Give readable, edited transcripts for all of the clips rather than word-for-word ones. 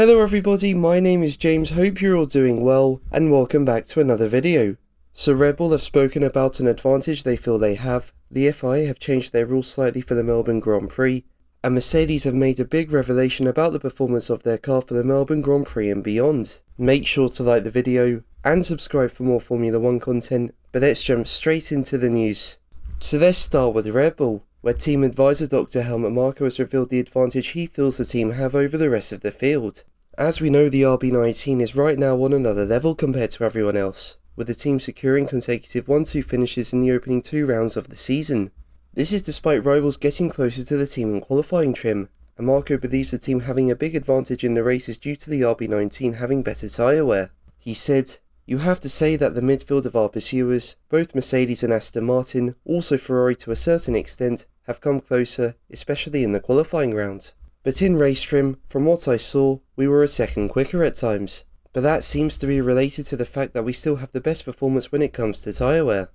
Hello everybody, my name is James, hope you're all doing well, and welcome back to another video. So Red Bull have spoken about an advantage they feel they have, the FIA have changed their rules slightly for the Melbourne Grand Prix, and Mercedes have made a big revelation about the performance of their car for the Melbourne Grand Prix and beyond. Make sure to like the video, and subscribe for more Formula 1 content, but let's jump straight into the news. So let's start with Red Bull, where team advisor Dr. Helmut Marko has revealed the advantage he feels the team have over the rest of the field. As we know, the RB19 is right now on another level compared to everyone else, with the team securing consecutive 1-2 finishes in the opening 2 rounds of the season. This is despite rivals getting closer to the team in qualifying trim, and Marko believes the team having a big advantage in the races due to the RB19 having better tyre wear. He said, "You have to say that the midfield of our pursuers, both Mercedes and Aston Martin, also Ferrari to a certain extent, have come closer, especially in the qualifying round. But in race trim, from what I saw, we were a second quicker at times. But that seems to be related to the fact that we still have the best performance when it comes to tyre wear."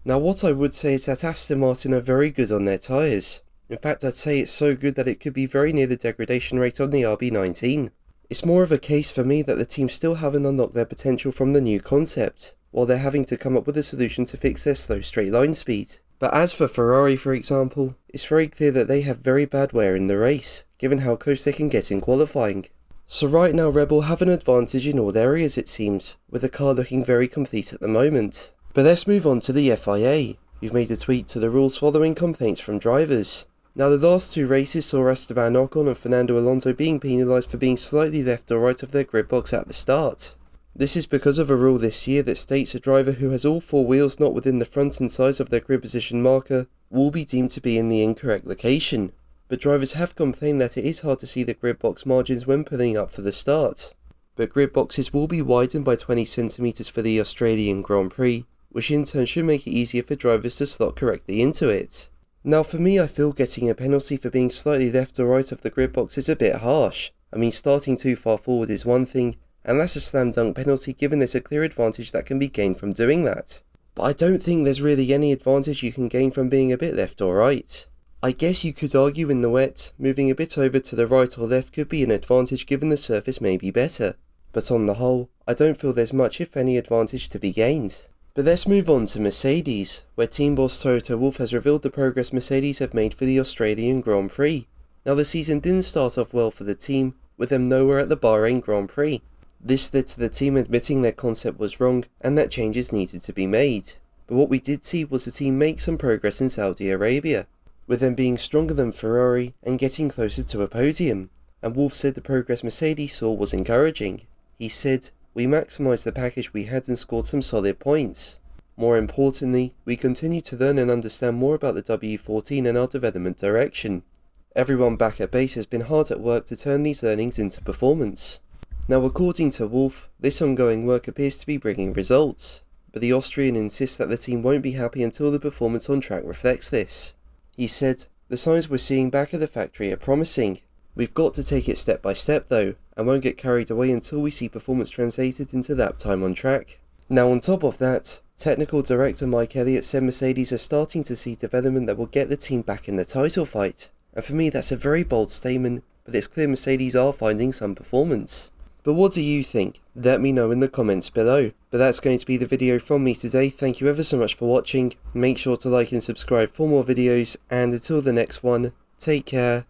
Now what I would say is that Aston Martin are very good on their tyres. In fact, I'd say it's so good that it could be very near the degradation rate on the RB19. It's more of a case for me that the team still haven't unlocked their potential from the new concept, while they're having to come up with a solution to fix their slow straight line speed. But as for Ferrari, for example, it's very clear that they have very bad wear in the race, given how close they can get in qualifying. So right now Red Bull have an advantage in all areas it seems, with the car looking very complete at the moment. But let's move on to the FIA, who've made a tweak to the rules following complaints from drivers. Now the last 2 races saw Esteban Ocon and Fernando Alonso being penalised for being slightly left or right of their grid box at the start. This is because of a rule this year that states a driver who has all 4 wheels not within the front and sides of their grid position marker will be deemed to be in the incorrect location. But drivers have complained that it is hard to see the grid box margins when pulling up for the start. But grid boxes will be widened by 20 cm for the Australian Grand Prix, which in turn should make it easier for drivers to slot correctly into it. Now for me, I feel getting a penalty for being slightly left or right of the grid box is a bit harsh. I mean, starting too far forward is one thing, and that's a slam dunk penalty given there's a clear advantage that can be gained from doing that. But I don't think there's really any advantage you can gain from being a bit left or right. I guess you could argue in the wet, moving a bit over to the right or left could be an advantage given the surface may be better. But on the whole, I don't feel there's much if any advantage to be gained. But let's move on to Mercedes, where team boss Toto Wolff has revealed the progress Mercedes have made for the Australian Grand Prix. Now the season didn't start off well for the team, with them nowhere at the Bahrain Grand Prix. This led to the team admitting their concept was wrong and that changes needed to be made. But what we did see was the team make some progress in Saudi Arabia, with them being stronger than Ferrari and getting closer to a podium. And Wolff said the progress Mercedes saw was encouraging. He said, "We maximised the package we had and scored some solid points. More importantly, we continue to learn and understand more about the W14 and our development direction. Everyone back at base has been hard at work to turn these learnings into performance." Now according to Wolff, this ongoing work appears to be bringing results, but the Austrian insists that the team won't be happy until the performance on track reflects this. He said, "The signs we're seeing back at the factory are promising. We've got to take it step by step though, and won't get carried away until we see performance translated into lap time on track." Now on top of that, technical director Mike Elliott said Mercedes are starting to see development that will get the team back in the title fight. And for me that's a very bold statement, but it's clear Mercedes are finding some performance. But what do you think? Let me know in the comments below. But that's going to be the video from me today. Thank you ever so much for watching. Make sure to like and subscribe for more videos, and until the next one, take care.